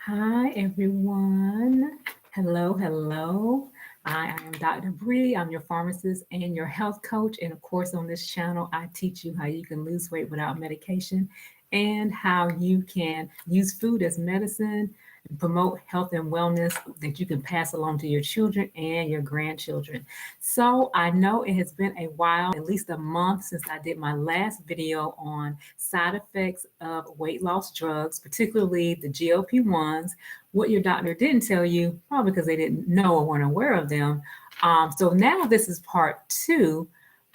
Hi, everyone. Hello, hello. I am Dr. Bree. I'm your pharmacist and your health coach. And of course, on this channel, I teach you how you can lose weight without medication and how you can use food as medicine and promote health and wellness that you can pass along to your children and your grandchildren. So I know it has been a while, at least a month since I did my last video on side effects of weight loss drugs, particularly the GLP-1s, what your doctor didn't tell you, probably because they didn't know or weren't aware of them. So now this is part two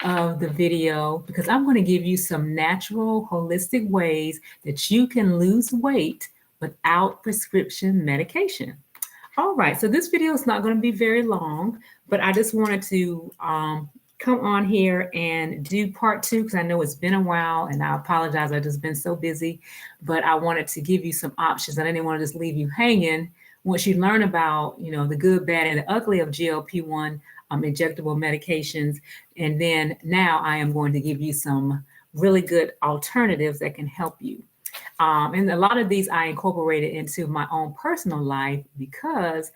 of the video because I'm going to give you some natural, holistic ways that you can lose weight without prescription medication. All right, so this video is not going to be very long, but I just wanted to come on here and do part two because I know it's been a while and I apologize. I've just been so busy, but I wanted to give you some options. I didn't want to just leave you hanging once you learn about, the good, bad, and the ugly of GLP-1 injectable medications. And then now I am going to give you some really good alternatives that can help you. And a lot of these I incorporated into my own personal life because,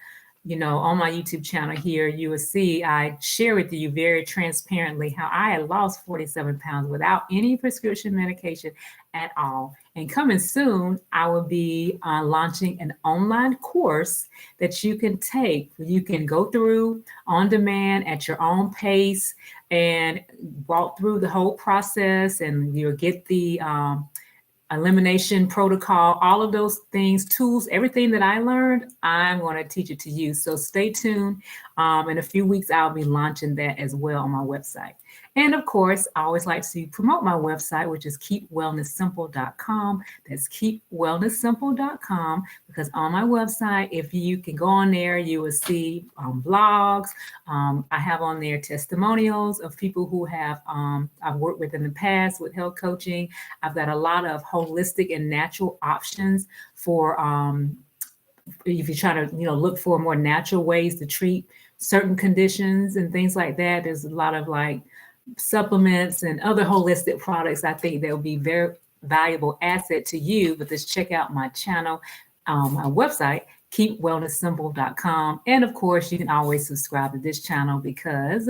on my YouTube channel here, you will see I share with you very transparently how I had lost 47 pounds without any prescription medication at all. And coming soon, I will be launching an online course that you can take. You can go through on demand at your own pace and walk through the whole process, and you'll get the elimination protocol, all of those things, tools, everything that I learned, I'm going to teach it to you. So stay tuned. In a few weeks, I'll be launching that as well on my website. And of course, I always like to promote my website, which is keepwellnesssimple.com. That's keepwellnesssimple.com, because on my website, if you can go on there, you will see blogs. I have on there testimonials of people who have I've worked with in the past with health coaching. I've got a lot of holistic and natural options for if you're trying to look for more natural ways to treat certain conditions and things like that. There's a lot of like supplements and other holistic products. I think they'll be very valuable asset to you. But just check out my channel, my website, keepwellnesssimple.com. And of course, you can always subscribe to this channel because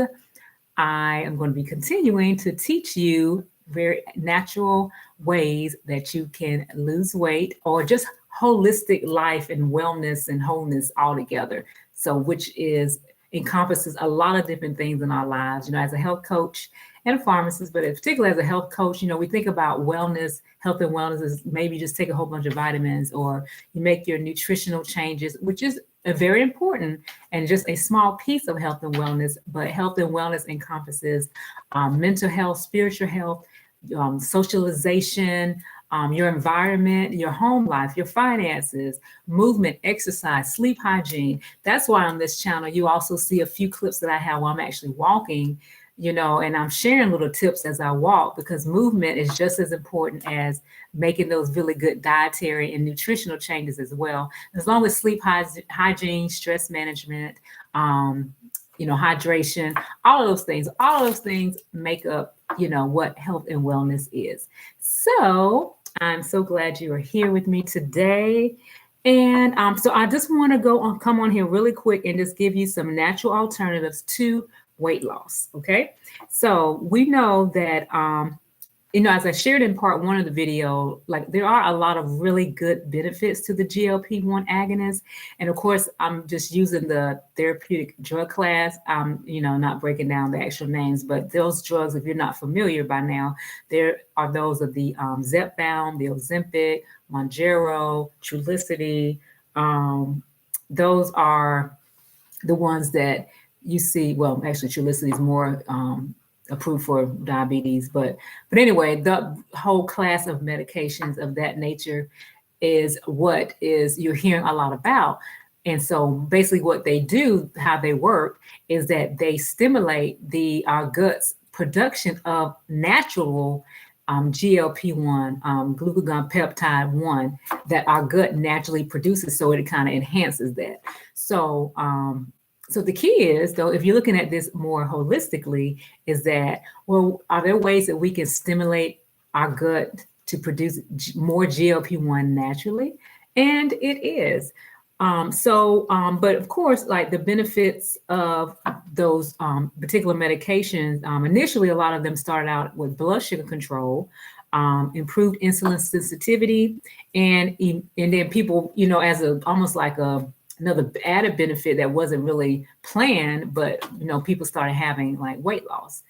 I am going to be continuing to teach you very natural ways that you can lose weight or just holistic life and wellness and wholeness all together. So which encompasses a lot of different things in our lives, as a health coach and a pharmacist, but particularly as a health coach, we think about wellness, health and wellness is maybe just take a whole bunch of vitamins or you make your nutritional changes, which is very important and just a small piece of health and wellness. But health and wellness encompasses mental health, spiritual health, socialization, your environment, your home life, your finances, movement, exercise, sleep hygiene. That's why on this channel, you also see a few clips that I have while I'm actually walking, and I'm sharing little tips as I walk because movement is just as important as making those really good dietary and nutritional changes as well. As long as sleep hygiene, stress management, hydration, all of those things make up, what health and wellness is. So I'm so glad you are here with me today. And so I just want to come on here really quick and just give you some natural alternatives to weight loss. Okay. So we know that, as I shared in part one of the video, like there are a lot of really good benefits to the GLP-1 agonists. And of course, I'm just using the therapeutic drug class. Not breaking down the actual names, but those drugs, if you're not familiar by now, there are those of the Zepbound, the Ozempic, Mounjaro, Trulicity. Those are the ones that you see. Well, actually, Trulicity is more approved for diabetes, but anyway, the whole class of medications of that nature is what you're hearing a lot about. And so basically what they do, how they work, is that they stimulate our gut's production of natural GLP-1, glucagon peptide 1, that our gut naturally produces. So it kind of enhances that. So the key is, though, if you're looking at this more holistically, is that, well, are there ways that we can stimulate our gut to produce more GLP-1 naturally? And it is. But of course, like the benefits of those particular medications, initially, a lot of them started out with blood sugar control, improved insulin sensitivity, and then people, as a almost like another added benefit that wasn't really planned, but people started having like weight loss,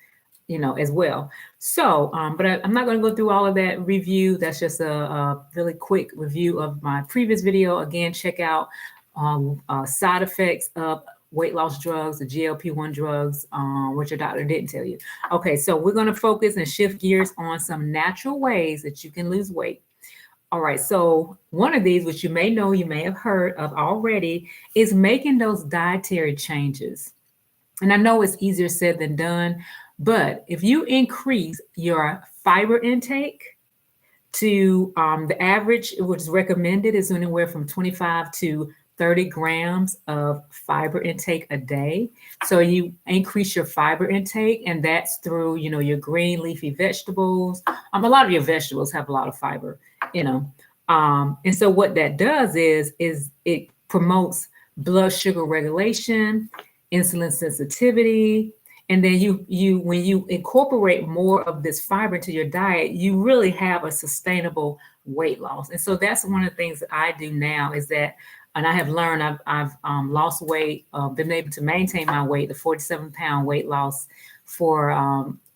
as well. So, but I'm not going to go through all of that review. That's just a really quick review of my previous video. Again, check out side effects of weight loss drugs, the GLP-1 drugs, which your doctor didn't tell you. Okay, so we're going to focus and shift gears on some natural ways that you can lose weight. All right, so one of these, which you may know, you may have heard of already, is making those dietary changes. And I know it's easier said than done, but if you increase your fiber intake to the average, which is recommended, is anywhere from 25 to 30 grams of fiber intake a day. So you increase your fiber intake, and that's through, your green leafy vegetables. A lot of your vegetables have a lot of fiber in them. And so what that does is it promotes blood sugar regulation, insulin sensitivity, and then you when you incorporate more of this fiber into your diet, you really have a sustainable weight loss. And so that's one of the things that I do now is that, and I have learned, I've lost weight, been able to maintain my weight, the 47-pound weight loss for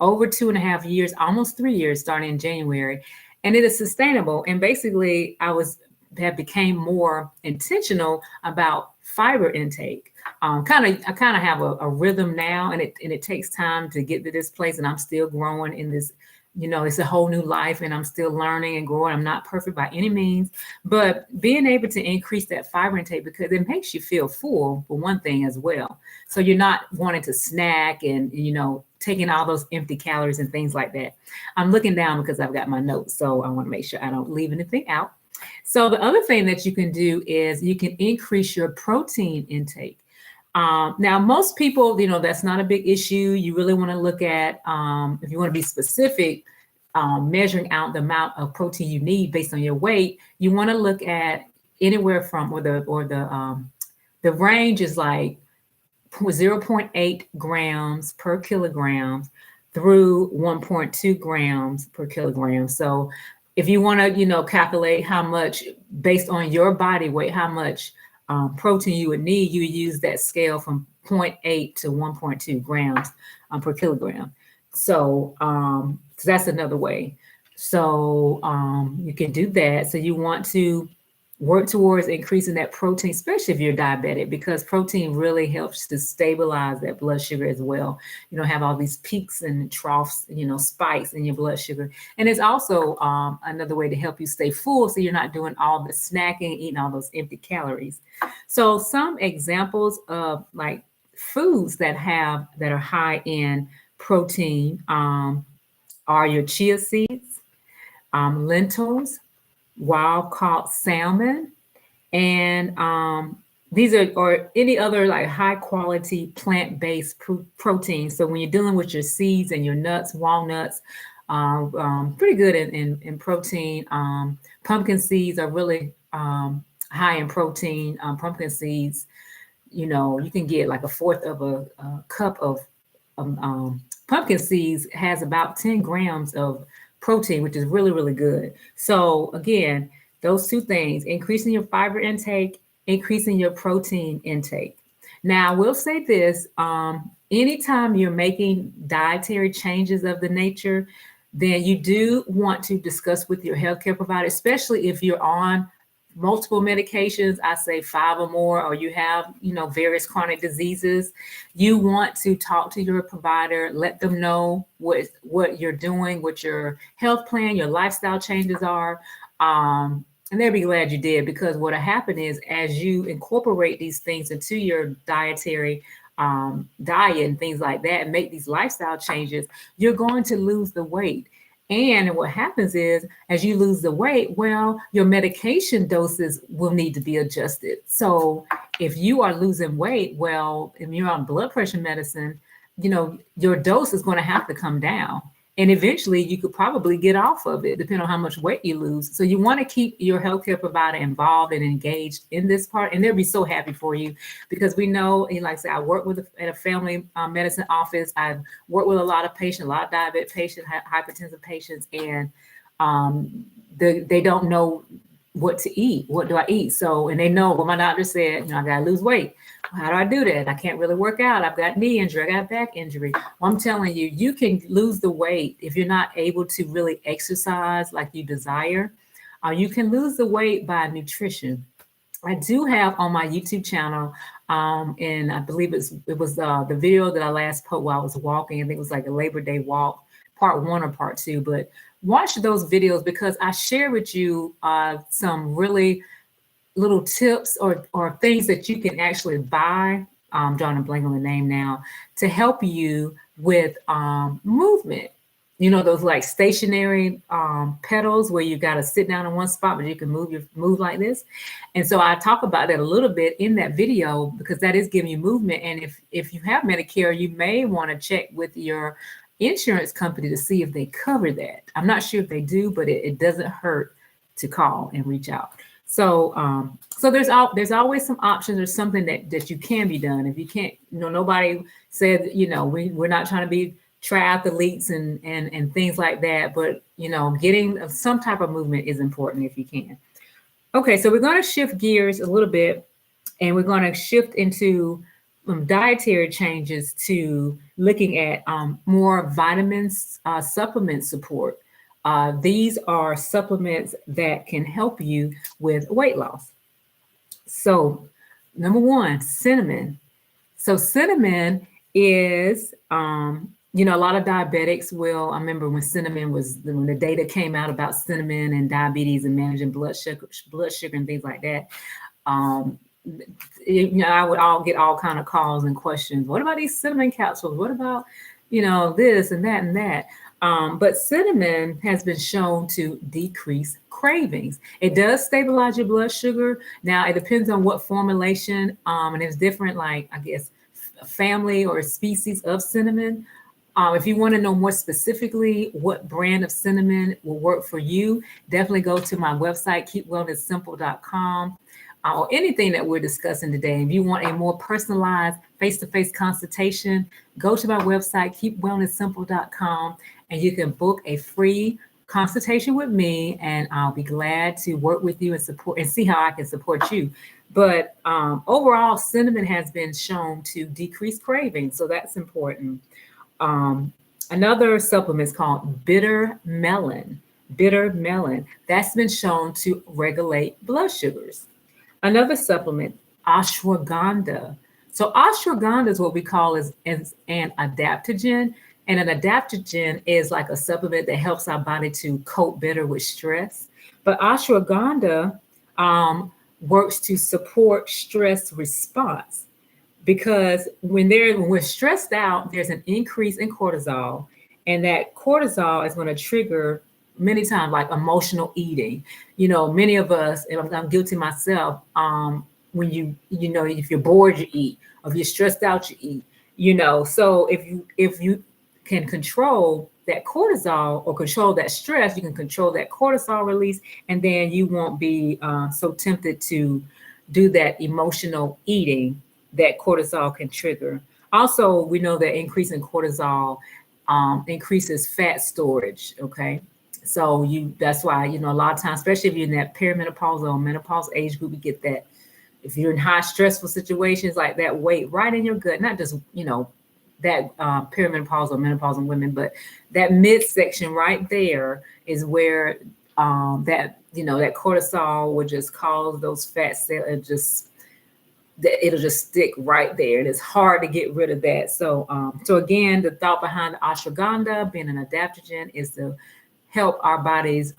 over 2.5 years, almost 3 years, starting in January, and it is sustainable. And basically, have became more intentional about fiber intake. I kind of have a rhythm now, and it takes time to get to this place, and I'm still growing in this. It's a whole new life, and I'm still learning and growing. I'm not perfect by any means, but being able to increase that fiber intake, because it makes you feel full, for one thing, as well. So you're not wanting to snack and taking all those empty calories and things like that. I'm looking down because I've got my notes, so I want to make sure I don't leave anything out. So the other thing that you can do is you can increase your protein intake. Now, most people, that's not a big issue. You really want to look at, if you want to be specific, measuring out the amount of protein you need based on your weight. You want to look at anywhere from, the range is like 0.8 grams per kilogram through 1.2 grams per kilogram. So if you want to, calculate how much based on your body weight, how much protein you would need, you use that scale from 0.8 to 1.2 grams per kilogram. So that's another way. So you can do that. So you want to work towards increasing that protein, especially if you're diabetic, because protein really helps to stabilize that blood sugar as well. You don't have all these peaks and troughs, spikes in your blood sugar. And it's also another way to help you stay full, so you're not doing all the snacking, eating all those empty calories. So some examples of like foods that are high in protein are your chia seeds, lentils, wild caught salmon, and these are, or any other like high quality plant-based protein. So when you're dealing with your seeds and your nuts, walnuts, pretty good in protein. Pumpkin seeds are really high in protein. Pumpkin seeds, you can get like a fourth of a cup of pumpkin seeds has about 10 grams of protein, which is really, really good. So again, those two things, increasing your fiber intake, increasing your protein intake. Now, I will say this, anytime you're making dietary changes of the nature, then you do want to discuss with your healthcare provider, especially if you're on multiple medications, I say 5 or more, or you have, various chronic diseases. You want to talk to your provider, let them know what you're doing, what your health plan, your lifestyle changes are. And they'll be glad you did, because what'll happen is as you incorporate these things into your dietary diet and things like that, and make these lifestyle changes, you're going to lose the weight. And what happens is, as you lose the weight, well, your medication doses will need to be adjusted. So if you are losing weight, well, if you're on blood pressure medicine, your dose is going to have to come down. And eventually you could probably get off of it, depending on how much weight you lose. So you want to keep your healthcare provider involved and engaged in this part, and they'll be so happy for you, because we know, and like I said, I work at a family medicine office. I've worked with a lot of patients, a lot of diabetic patients, hypertensive patients, and they don't know what to eat. What do I eat? So, and they know what my doctor said, I got to lose weight. How do I do that? I can't really work out. I've got knee injury. I got back injury. Well, I'm telling you, you can lose the weight if you're not able to really exercise like you desire. You can lose the weight by nutrition. I do have on my YouTube channel, and I believe it was the video that I last put while I was walking. I think it was like a Labor Day walk, part 1 or part 2. But watch those videos, because I share with you some really little tips or things that you can actually buy. Drawing a blank on the name now, to help you with movement. Those like stationary pedals where you got to sit down in one spot, but you can move like this. And so I talk about that a little bit in that video, because that is giving you movement. And if you have Medicare, you may want to check with your insurance company to see if they cover that. I'm not sure if they do, but it doesn't hurt to call and reach out. So there's always some options or something that you can be done. If you can't, nobody said, we're not trying to be triathletes and things like that, but getting some type of movement is important if you can. Okay, so we're going to shift gears a little bit, and we're going to shift into dietary changes to looking at more vitamins, supplement support. These are supplements that can help you with weight loss. So, number 1, cinnamon. So cinnamon is, a lot of diabetics will, I remember when the data came out about cinnamon and diabetes and managing blood sugar and things like that. I would get all kind of calls and questions. What about these cinnamon capsules? What about, this and that and that? But cinnamon has been shown to decrease cravings. It does stabilize your blood sugar. Now, it depends on what formulation, and there's different, like, I guess, family or species of cinnamon. If you want to know more specifically what brand of cinnamon will work for you, definitely go to my website, keepwellnesssimple.com. Or anything that we're discussing today. If you want a more personalized face-to-face consultation, go to my website, keepwellnesssimple.com, and you can book a free consultation with me, and I'll be glad to work with you and support and see how I can support you. But overall, cinnamon has been shown to decrease cravings, so that's important. Another supplement is called bitter melon. Bitter melon. That's been shown to regulate blood sugars. Another supplement, ashwagandha. So ashwagandha is what we call as an adaptogen. And an adaptogen is like a supplement that helps our body to cope better with stress. But ashwagandha works to support stress response, because when we're stressed out, there's an increase in cortisol, and that cortisol is going to trigger many times like emotional eating. Many of us, and I'm guilty myself, when if you're bored, you eat, or if you're stressed out, you eat. So if you can control that cortisol or control that stress, you can control that cortisol release, and then you won't be so tempted to do that emotional eating that cortisol can trigger. Also, we know that increasing cortisol increases fat storage. Okay. So that's why, a lot of times, especially if you're in that perimenopausal or menopause age group, we get that. If you're in high stressful situations, like that weight right in your gut, not just, that perimenopausal or menopausal women, but that midsection right there is where that cortisol would just cause those fat cells, it'll just stick right there, and it's hard to get rid of that. So again, the thought behind the ashwagandha being an adaptogen is to help our bodies,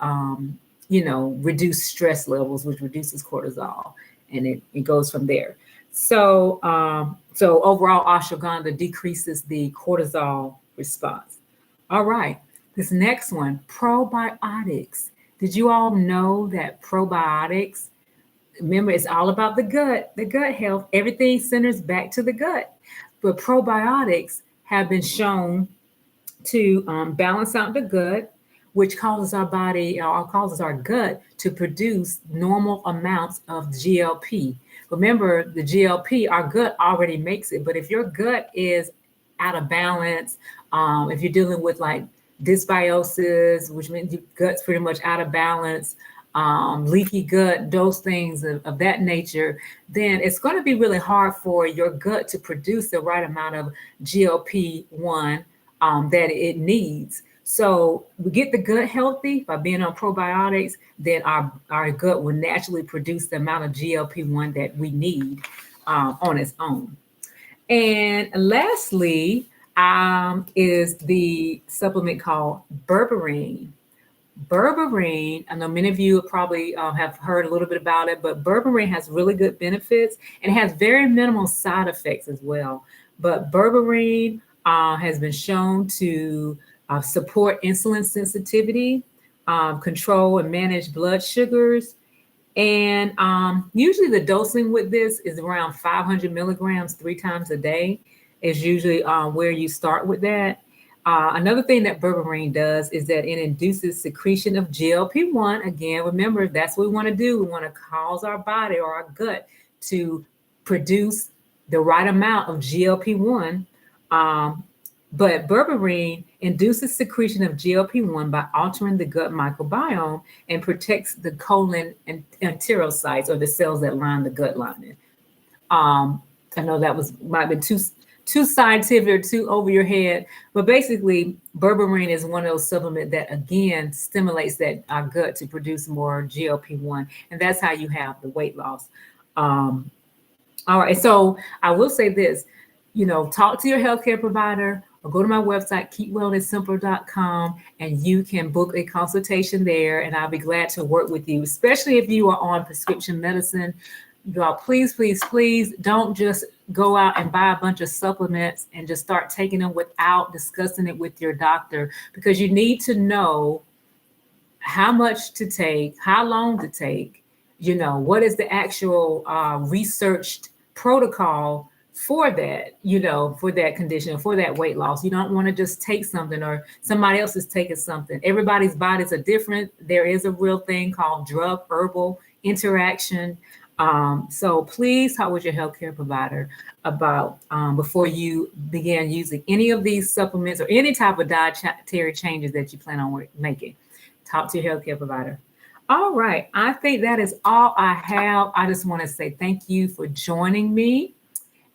reduce stress levels, which reduces cortisol, and it goes from there. So overall, ashwagandha decreases the cortisol response. All right, this next one, probiotics. Did you all know that probiotics? Remember, it's all about the gut health. Everything centers back to the gut. But probiotics have been shown to balance out the gut, which causes our body or causes our gut to produce normal amounts of GLP. Remember, the GLP, our gut already makes it, but if your gut is out of balance, if you're dealing with like dysbiosis, which means your gut's pretty much out of balance, leaky gut, those things of that nature, then it's going to be really hard for your gut to produce the right amount of GLP-1 that it needs. So we get the gut healthy by being on probiotics, then our gut will naturally produce the amount of GLP-1 that we need on its own. And lastly, is the supplement called berberine. Berberine, I know many of you probably have heard a little bit about it, but berberine has really good benefits and has very minimal side effects as well. But berberine has been shown to support insulin sensitivity, control and manage blood sugars. And usually the dosing with this is around 500 milligrams 3 times a day is usually where you start with that. Another thing that berberine does is that it induces secretion of GLP-1. Again, remember, that's what we want to do. We want to cause our body or our gut to produce the right amount of GLP-1. But berberine induces secretion of GLP-1 by altering the gut microbiome and protects the colon and enterocytes, or the cells that line the gut lining. I know that might be too scientific or too over your head, but basically berberine is one of those supplements that again stimulates that our gut to produce more GLP-1, and that's how you have the weight loss. All right, so I will say this, talk to your healthcare provider or go to my website, keepwellnesssimple.com, and you can book a consultation there, and I'll be glad to work with you, especially if you are on prescription medicine. Y'all, please, please, please don't just go out and buy a bunch of supplements and just start taking them without discussing it with your doctor, because you need to know how much to take, how long to take, what is the actual researched protocol for that, for that condition, for that weight loss. You don't want to just take something or somebody else is taking something. Everybody's bodies are different. There is a real thing called drug herbal interaction. So please talk with your healthcare provider about before you begin using any of these supplements or any type of dietary changes that you plan on making. Talk to your healthcare provider. All right. I think that is all I have. I just want to say thank you for joining me.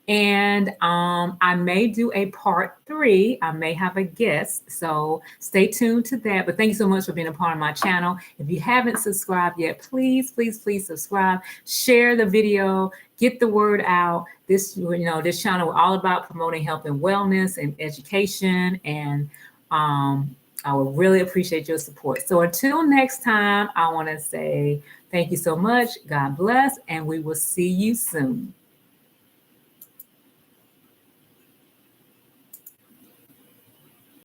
And I may do a part 3. I may have a guest, so stay tuned to that. But thank you so much for being a part of my channel. If you haven't subscribed yet, please, please, please subscribe. Share the video. Get the word out. This channel is all about promoting health and wellness and education. And I would really appreciate your support. So until next time, I want to say thank you so much. God bless, and we will see you soon.